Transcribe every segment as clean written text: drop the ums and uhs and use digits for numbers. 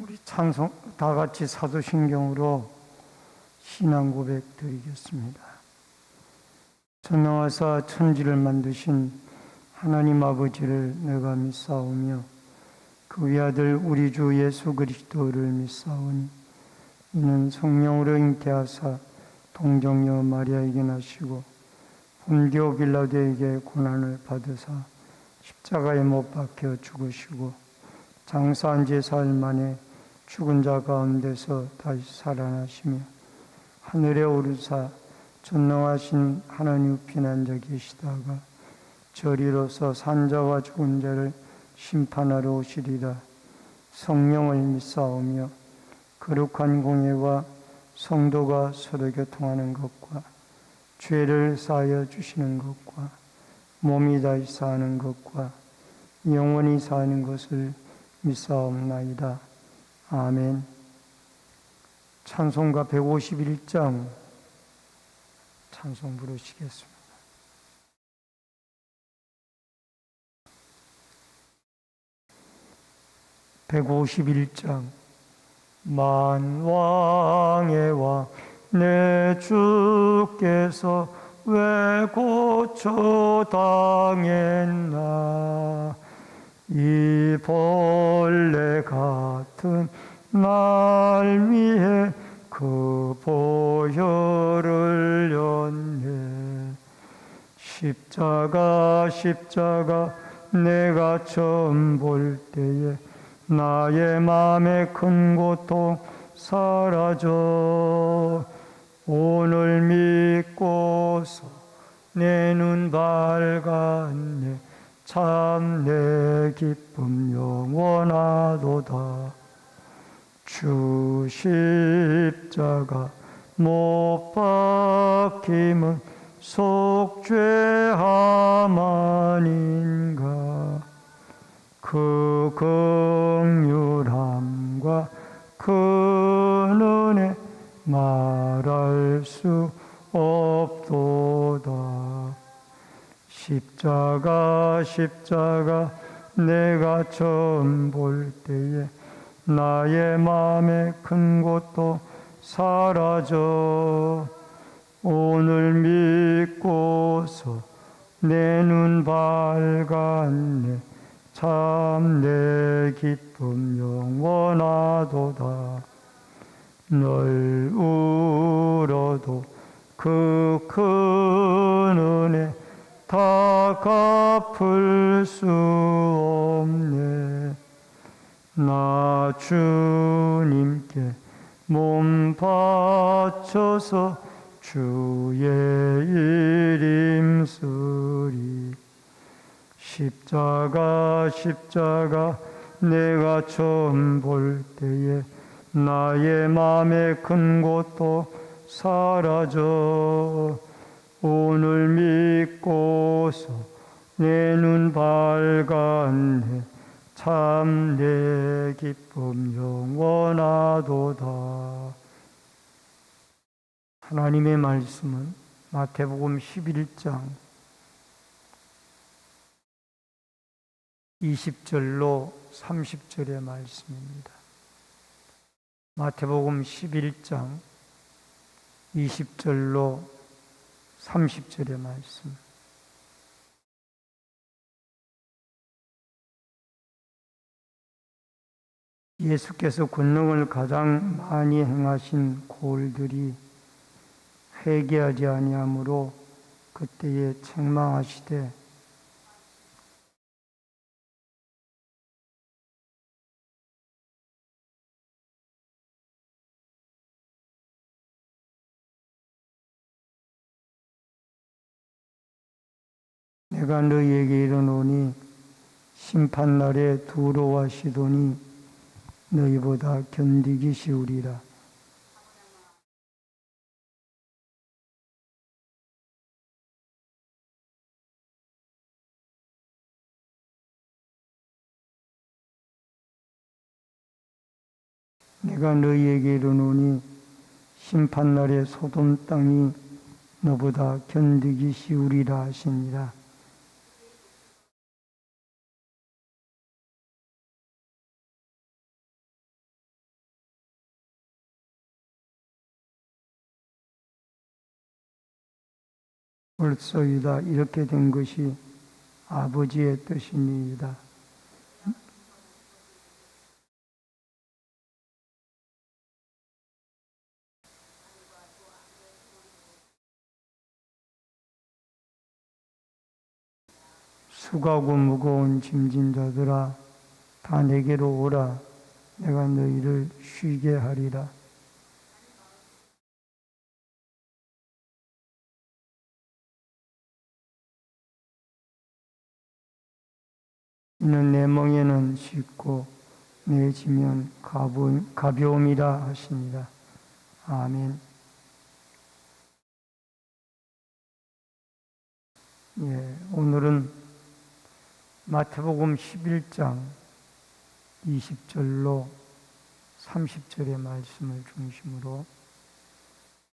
우리 찬송 다 같이 사도신경으로 신앙 고백 드리겠습니다. 전능하사 천지를 만드신 하나님 아버지를 내가 믿사오며 그 위아들 우리 주 예수 그리스도를 믿사오니 이는 성령으로 잉태하사 동정녀 마리아에게 나시고 본디오 빌라도에게 고난을 받으사 십자가에 못 박혀 죽으시고 장사한 지 사흘 만에 죽은 자 가운데서 다시 살아나시며 하늘에 오르사 전능하신 하나님 우편에 앉아 계시다가 저리로서 산자와 죽은 자를 심판하러 오시리라. 성령을 믿사오며 거룩한 공예와 성도가 서로 교통하는 것과 죄를 사하여 주시는 것과 몸이 다시 사는 것과 영원히 사는 것을 믿사옵나이다. 아멘. 찬송가 151장 찬송 부르시겠습니다. (151장) 만왕의 왕 내 주께서 왜 고초당했나 이 벌레 같은 날 위해 그 보혈을 흘렸네. 십자가 내가 처음 볼 때에 나의 마음의 큰 고통 사라져. 오늘 믿고서 내 눈 밝았네. 참 내 기쁨 영원하도다. 주 십자가 못 박힘은 속죄함 아닌가. 그 긍휼함과 그 은혜 말할 수 없도다. 십자가 내가 처음 볼 때에 나의 마음의 큰 것도 사라져. 오늘 믿고서 내 눈 밝았네. 참 내 기쁨 영원하도다. 널 울어도 그 큰 은혜 다 갚을 수 없네. 나 주님께 몸 바쳐서 주의 일 힘쓰리. 십자가 내가 처음 볼 때에 나의 마음의 큰 것도 사라져. 오늘 믿고서 내 눈 밝았네. 참 내 기쁨 영원하도다. 하나님의 말씀은 마태복음 11장 20절로 30절의 말씀입니다. 마태복음 11장 20절로 30절의 말씀. 예수께서 권능을 가장 많이 행하신 고을들이 회개하지 아니하므로 그때에 책망하시되 내가 너희에게 이르노니 심판날에 두로와 시돈이 너희보다 견디기 쉬우리라. 내가 너희에게 이르노니 심판날에 소돔 땅이 너보다 견디기 쉬우리라 하시니라. 옳소이다. 이렇게 된 것이 아버지의 뜻이니이다. 수고하고 무거운 짐진 자들아 다 내게로 오라. 내가 너희를 쉬게 하리라. 이는 내 멍에는 쉽고 내 지면 가벼움이라 하시니라. 아멘. 오늘은 마태복음 11장 20절로 30절의 말씀을 중심으로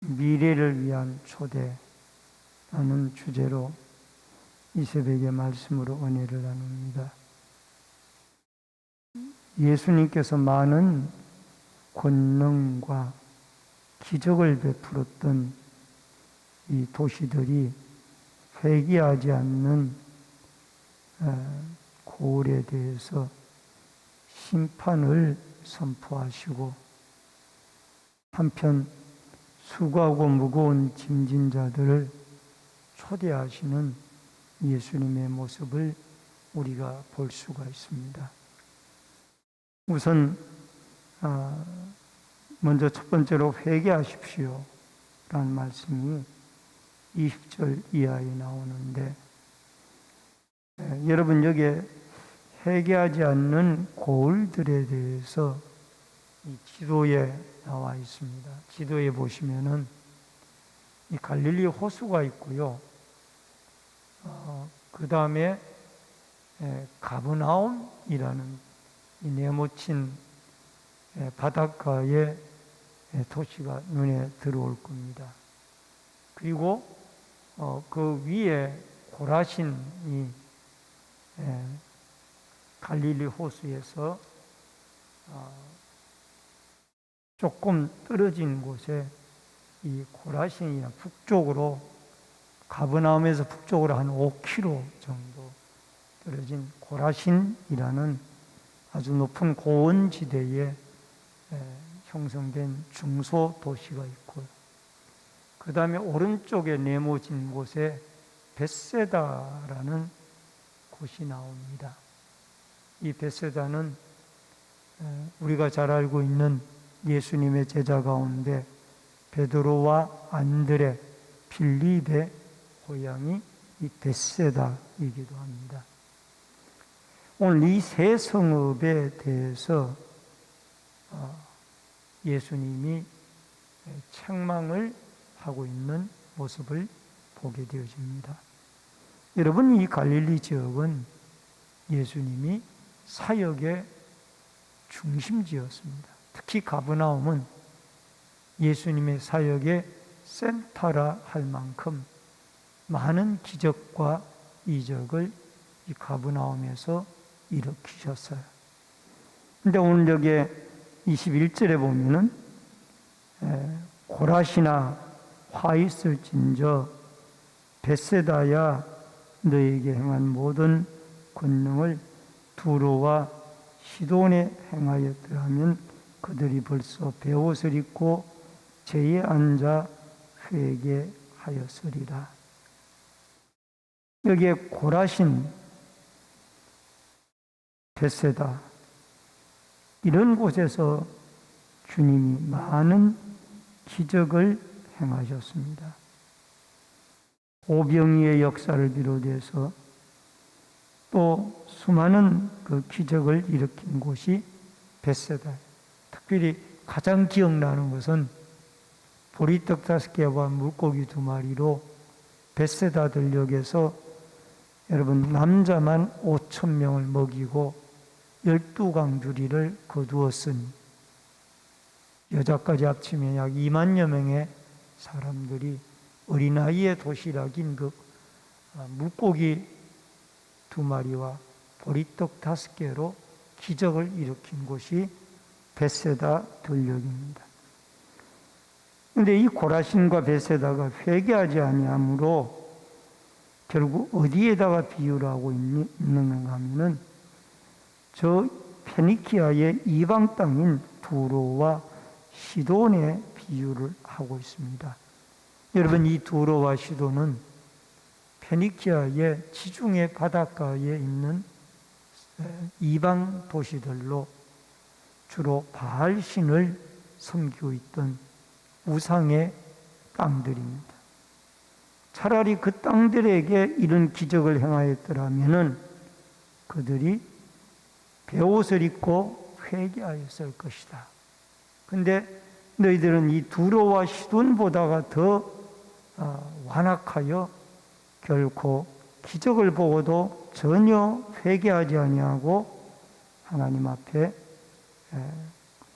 미래를 위한 초대라는 주제로 이 새벽의 말씀으로 은혜를 나눕니다. 예수님께서 많은 권능과 기적을 베풀었던 이 도시들이 회개하지 않는 고을에 대해서 심판을 선포하시고, 한편 수고하고 무거운 짐진 자들을 초대하시는 예수님의 모습을 우리가 볼 수가 있습니다. 우선 먼저 첫 번째로 회개하십시오 라는 말씀이 20절 이하에 나오는데, 여러분 여기에 회개하지 않는 고을들에 대해서 이 지도에 나와 있습니다. 지도에 보시면은 이 갈릴리 호수가 있고요. 그 다음에 가브나움이라는 이 네모친 바닷가의 도시가 눈에 들어올 겁니다. 그리고 그 위에 고라신이 갈릴리 호수에서 조금 떨어진 곳에 이 고라신이나 북쪽으로, 가브나움에서 북쪽으로 한 5km 정도 떨어진 고라신이라는 아주 높은 고원지대에 형성된 중소도시가 있고요. 그 다음에 오른쪽에 네모진 곳에 벳세다라는 곳이 나옵니다. 이 벳세다는 우리가 잘 알고 있는 예수님의 제자 가운데 베드로와 안드레, 빌립의 고향이 이 벳세다이기도 합니다. 오늘 이 세 성읍에 대해서 예수님이 책망을 하고 있는 모습을 보게 되어집니다. 여러분, 이 갈릴리 지역은 예수님이 사역의 중심지였습니다. 특히 가브나움은 예수님의 사역의 센터라 할 만큼 많은 기적과 이적을 이 가브나움에서 일으키셨어요. 근데 오늘 여기에 21절에 보면은 고라시나 화 있을진저 벳세다야 너에게 행한 모든 권능을 두로와 시돈에 행하였더라면 그들이 벌써 베옷을 입고 제에 앉아 회개하였으리라. 여기에 고라신, 벳세다 이런 곳에서 주님이 많은 기적을 행하셨습니다. 오병이의 역사를 비롯해서 또 수많은 그 기적을 일으킨 곳이 벳세다. 특별히 가장 기억나는 것은 보리떡 5개와 물고기 2마리로 벳세다 들녘에서 여러분 남자만 5,000명을 먹이고 12강주리를 거두었으니 여자까지 합치면 약 2만여 명의 사람들이 어린아이의 도시락인 그 물고기 2마리와 보리떡 5개로 기적을 일으킨 곳이 벳세다 들녘입니다. 그런데 이 고라신과 벳세다가 회개하지 아니하므로 결국 어디에다가 비유를 하고 있는가 하면은 저 페니키아의 이방 땅인 두로와 시돈의 비유를 하고 있습니다. 여러분, 이 두로와 시돈은 페니키아의 지중해 바닷가에 있는 이방 도시들로 주로 바알신을 섬기고 있던 우상의 땅들입니다. 차라리 그 땅들에게 이런 기적을 행하였더라면 그들이 베옷을 입고 회개하였을 것이다. 근데 너희들은 이 두로와 시돈보다가 더 완악하여 결코 기적을 보고도 전혀 회개하지 아니하고 하나님 앞에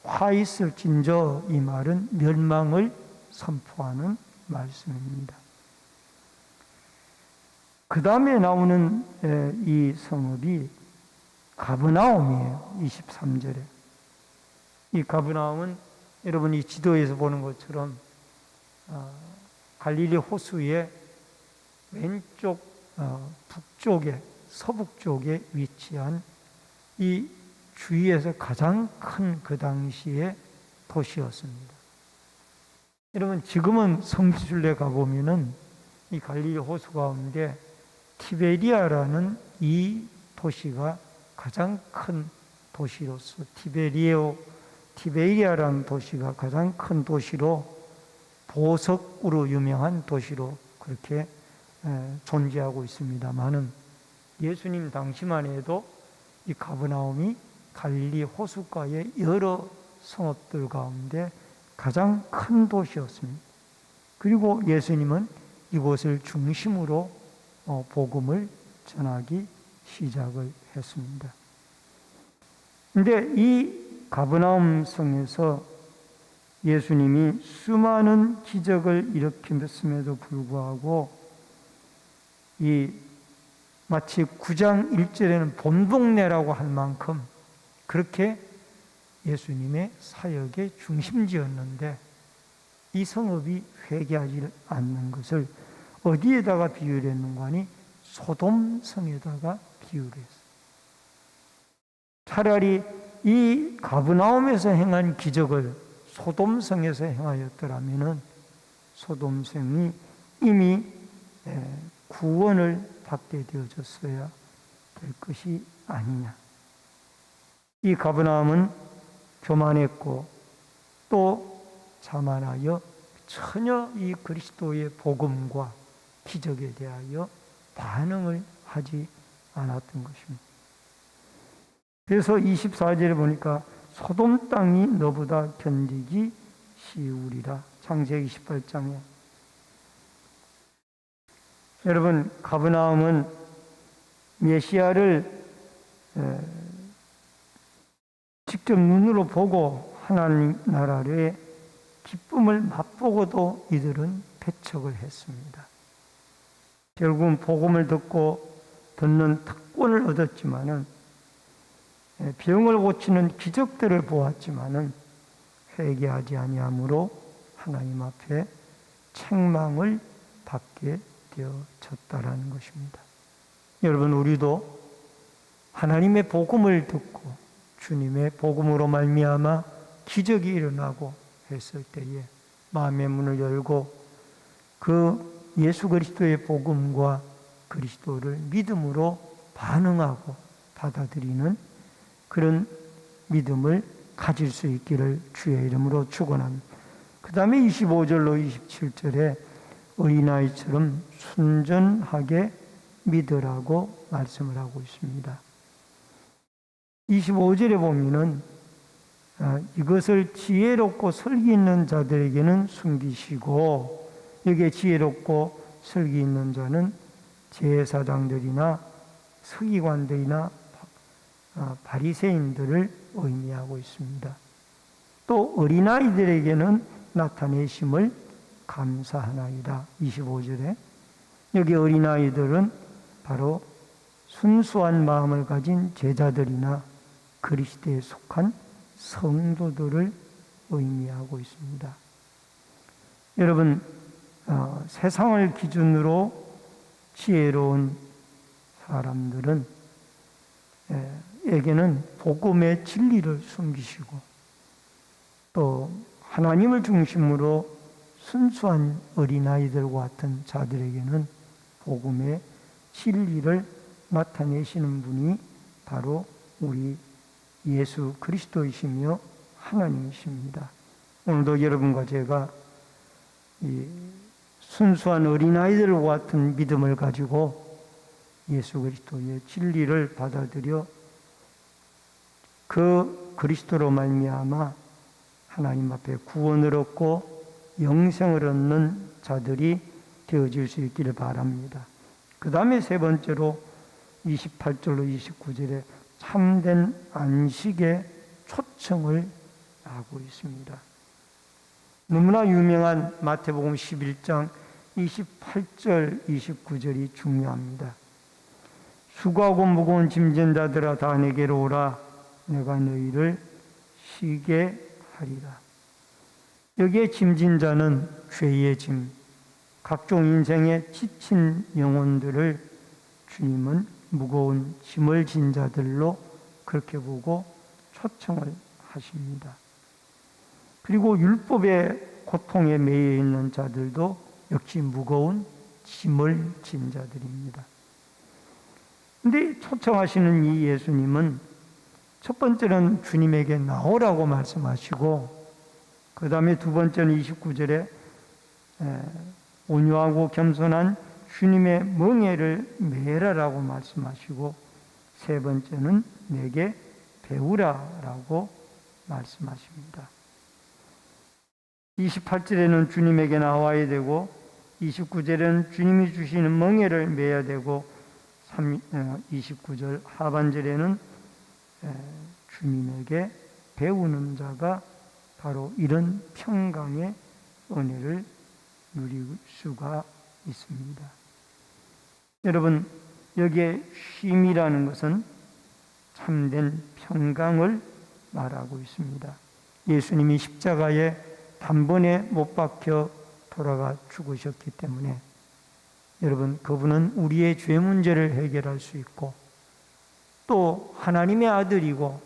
화 있을진저, 이 말은 멸망을 선포하는 말씀입니다. 그 다음에 나오는 이 성읍이 가브나움이에요. 23절에. 이 가브나움은 여러분이 지도에서 보는 것처럼 갈릴리 호수의 왼쪽 북쪽에, 서북쪽에 위치한 이 주위에서 가장 큰 그 당시의 도시였습니다. 여러분, 지금은 성지순례 가보면은 이 갈릴리 호수 가운데 티베리아라는 이 도시가 가장 큰 도시로서, 티베리아라는 도시가 가장 큰 도시로, 보석으로 유명한 도시로 그렇게 존재하고 있습니다만은, 예수님 당시만 해도 이 가브나움이 갈릴리 호숫가의 여러 성읍들 가운데 가장 큰 도시였습니다. 그리고 예수님은 이곳을 중심으로 복음을 전하기 시작을 했습니다. 그런데 이 가브나움 성에서 예수님이 수많은 기적을 일으켰음에도 불구하고 이 마치 9장 1절에는 본동네라고 할 만큼 그렇게 예수님의 사역의 중심지였는데 이 성읍이 회개하지 않는 것을 어디에다가 비유를 했는가 하니 소돔성에다가 비유를 했어요. 차라리 이 가브나움에서 행한 기적을 소돔성에서 행하였더라면 소돔성이 이미 구원을 받게 되어졌어야 될 것이 아니냐. 이 가브나움은 교만했고 또 자만하여 전혀 이 그리스도의 복음과 기적에 대하여 반응을 하지 않았던 것입니다. 그래서 24절에 보니까 소돔 땅이 너보다 견디기 쉬우리라. 창세기 28장에. 여러분, 가브나움은 메시아를 직접 눈으로 보고 하나님 나라의 기쁨을 맛보고도 이들은 배척을 했습니다. 결국은 복음을 듣는 특권을 얻었지만은, 병을 고치는 기적들을 보았지만은 회개하지 아니함으로 하나님 앞에 책망을 받게 되어졌다라는 것입니다. 여러분, 우리도 하나님의 복음을 듣고 주님의 복음으로 말미암아 기적이 일어나고 했을 때에 마음의 문을 열고 그 예수 그리스도의 복음과 그리스도를 믿음으로 반응하고 받아들이는 그런 믿음을 가질 수 있기를 주의 이름으로 축원합니다. 그 다음에 25절로 27절에 어린아이처럼 순전하게 믿으라고 말씀을 하고 있습니다. 25절에 보면은 이것을 지혜롭고 설기 있는 자들에게는 숨기시고, 여기에 지혜롭고 설기 있는 자는 제사장들이나 서기관들이나 바리새인들을 의미하고 있습니다. 또 어린아이들에게는 나타내심을 감사하나이다. 25절에 여기 어린아이들은 바로 순수한 마음을 가진 제자들이나 그리스도에 속한 성도들을 의미하고 있습니다. 여러분, 세상을 기준으로 지혜로운 사람들은 에게는 복음의 진리를 숨기시고 또 하나님을 중심으로 순수한 어린아이들과 같은 자들에게는 복음의 진리를 나타내시는 분이 바로 우리 예수 그리스도이시며 하나님이십니다. 오늘도 여러분과 제가 이 순수한 어린아이들과 같은 믿음을 가지고 예수 그리스도의 진리를 받아들여 그 그리스도로 말미암아 하나님 앞에 구원을 얻고 영생을 얻는 자들이 되어질 수 있기를 바랍니다. 그 다음에 세 번째로 28절로 29절에 참된 안식의 초청을 하고 있습니다. 너무나 유명한 마태복음 11장 28절, 29절이 중요합니다. 수고하고 무거운 짐진 자들아 다 내게로 오라. 내가 너희를 쉬게 하리라. 여기에 짐진 자는 죄의 짐, 각종 인생에 지친 영혼들을 주님은 무거운 짐을 진 자들로 그렇게 보고 초청을 하십니다. 그리고 율법의 고통에 매여 있는 자들도 역시 무거운 짐을 진 자들입니다. 그런데 초청하시는 이 예수님은 첫 번째는 주님에게 나오라고 말씀하시고 그 다음에 두 번째는 29절에 온유하고 겸손한 주님의 멍에를 매라라고 말씀하시고 세 번째는 내게 배우라라고 말씀하십니다. 28절에는 주님에게 나와야 되고 29절에는 주님이 주시는 멍에를 매야 되고 29절 하반절에는 주님에게 배우는 자가 바로 이런 평강의 은혜를 누릴 수가 있습니다. 여러분, 여기에 쉼이라는 것은 참된 평강을 말하고 있습니다. 예수님이 십자가에 단번에 못 박혀 돌아가 죽으셨기 때문에 여러분, 그분은 우리의 죄 문제를 해결할 수 있고 또 하나님의 아들이고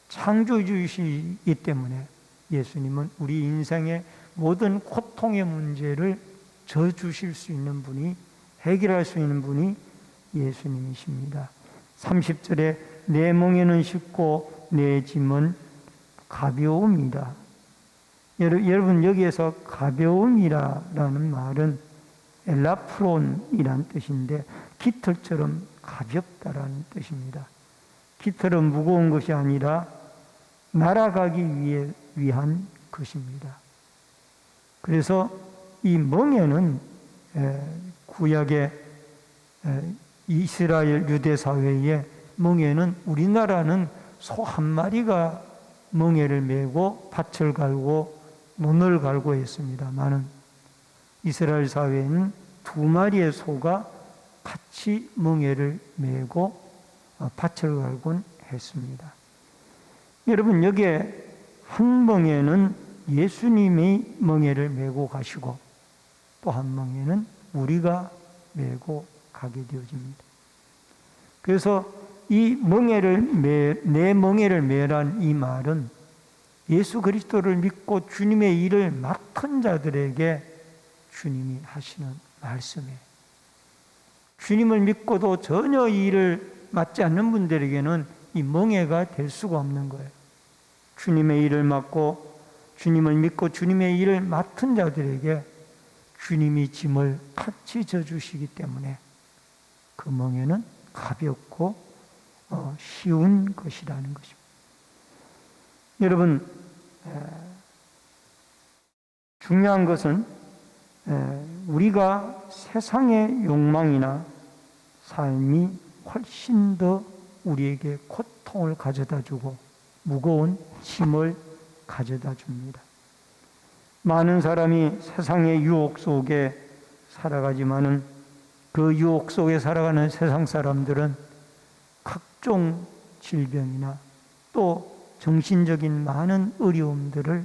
창조주이시기 때문에 예수님은 우리 인생의 모든 고통의 문제를 져주실 수 있는 분이, 해결할 수 있는 분이 예수님이십니다. 30절에 내 멍에는 쉽고 내 짐은 가벼움이다. 여러분, 여기에서 가벼움이라는 말은 엘라프론이란 뜻인데 깃털처럼 가볍다라는 뜻입니다. 깃털은 무거운 것이 아니라 날아가기 위한 것입니다. 그래서 이 멍에는 구약의 이스라엘 유대 사회의 멍에는 우리나라는 소 한 마리가 멍에를 메고 밭을 갈고 논을 갈고 했습니다마는 이스라엘 사회에는 두 마리의 소가 같이 멍에를 메고 밭을 갈곤 했습니다. 여러분, 여기에 한 멍에는 예수님이 멍에를 메고 가시고 또 한 멍에는 우리가 메고 가게 되어집니다. 그래서 이 내 멍에를 메란 이 말은 예수 그리스도를 믿고 주님의 일을 맡은 자들에게 주님이 하시는 말씀이에요. 주님을 믿고도 전혀 이 일을 맡지 않는 분들에게는 이 멍에가 될 수가 없는 거예요. 주님의 일을 맡고 주님을 믿고 주님의 일을 맡은 자들에게 주님이 짐을 같이 져주시기 때문에 그 멍에는 가볍고 쉬운 것이라는 것입니다. 여러분, 중요한 것은 우리가 세상의 욕망이나 삶이 훨씬 더 우리에게 고통을 가져다 주고 무거운 짐을 가져다 줍니다. 많은 사람이 세상의 유혹 속에 살아가지만은 그 유혹 속에 살아가는 세상 사람들은 각종 질병이나 또 정신적인 많은 어려움들을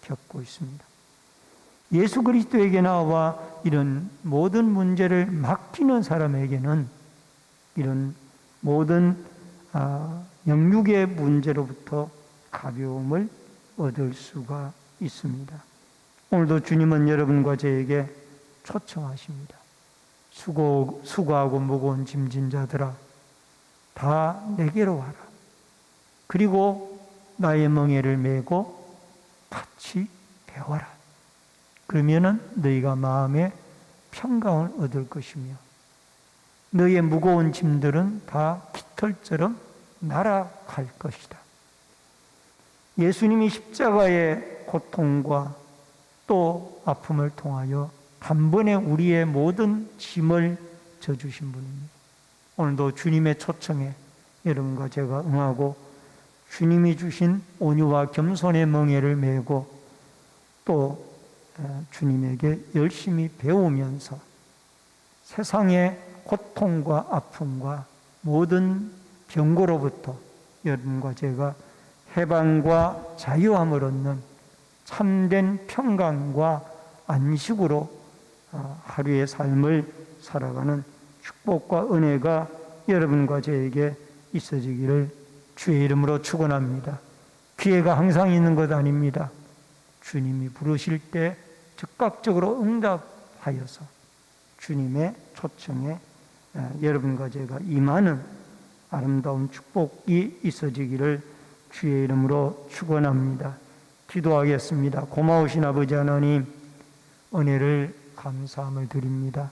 겪고 있습니다. 예수 그리스도에게 나와 이런 모든 문제를 맡기는 사람에게는 이런 모든 영육의 문제로부터 가벼움을 얻을 수가 있습니다. 오늘도 주님은 여러분과 저에게 초청하십니다. 수고하고 무거운 짐진 자들아, 다 내게로 와라. 그리고 나의 멍에를 메고 같이 배워라. 그러면은 너희가 마음에 평강을 얻을 것이며 너희의 무거운 짐들은 다 깃털처럼 날아갈 것이다. 예수님이 십자가의 고통과 또 아픔을 통하여 단번에 우리의 모든 짐을 져주신 분입니다. 오늘도 주님의 초청에 여러분과 제가 응하고 주님이 주신 온유와 겸손의 멍에를 메고 또 주님에게 열심히 배우면서 세상의 고통과 아픔과 모든 병고로부터 여러분과 제가 해방과 자유함을 얻는 참된 평강과 안식으로 하루의 삶을 살아가는 축복과 은혜가 여러분과 저에게 있어지기를 주의 이름으로 축원합니다. 기회가 항상 있는 것 아닙니다. 주님이 부르실 때 즉각적으로 응답하여서 주님의 초청에 여러분과 제가 임하는 아름다운 축복이 있어지기를 주의 이름으로 축원합니다. 기도하겠습니다. 고마우신 아버지 하나님, 은혜를 감사함을 드립니다.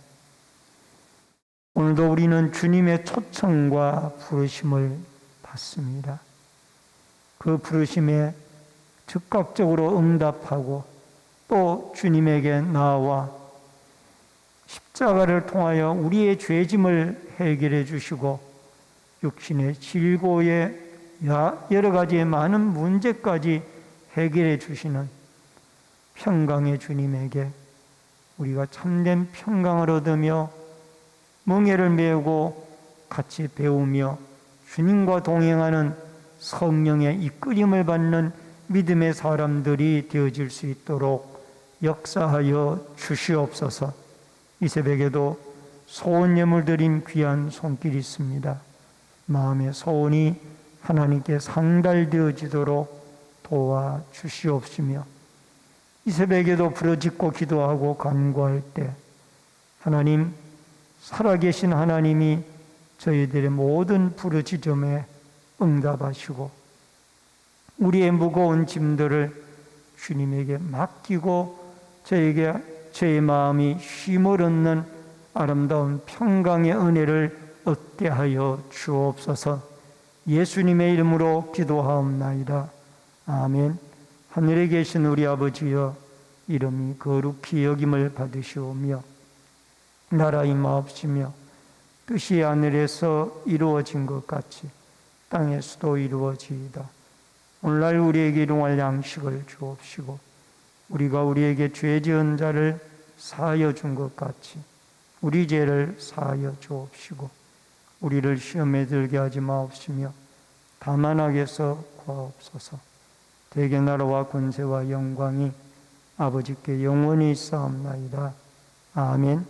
오늘도 우리는 주님의 초청과 부르심을 받습니다. 그 부르심에 즉각적으로 응답하고 또 주님에게 나와 십자가를 통하여 우리의 죄짐을 해결해 주시고 육신의 질고의 여러 가지의 많은 문제까지 해결해 주시는 평강의 주님에게 우리가 참된 평강을 얻으며 멍에를 메고 같이 배우며 주님과 동행하는 성령의 이끌림을 받는 믿음의 사람들이 되어질 수 있도록 역사하여 주시옵소서. 이 새벽에도 소원 예물 드린 귀한 손길이 있습니다. 마음의 소원이 하나님께 상달되어지도록 도와주시옵시며 이 새벽에도 부르짖고 기도하고 간구할 때 하나님, 살아계신 하나님이 저희들의 모든 부르짖음에 응답하시고 우리의 무거운 짐들을 주님에게 맡기고 저의 마음이 쉼을 얻는 아름다운 평강의 은혜를 얻게 하여 주옵소서. 예수님의 이름으로 기도하옵나이다. 아멘. 하늘에 계신 우리 아버지여, 이름이 거룩히 여김을 받으시오며 나라 임하옵시며 뜻이 하늘에서 이루어진 것 같이 땅에서도 이루어지이다. 오늘날 우리에게 일용할 양식을 주옵시고 우리가 우리에게 죄 지은 자를 사하여 준 것 같이 우리 죄를 사하여 주옵시고 우리를 시험에 들게 하지 마옵시며 다만 악에서 구하옵소서. 대개 나라와 권세와 영광이 아버지께 영원히 있사옵나이다. 아멘.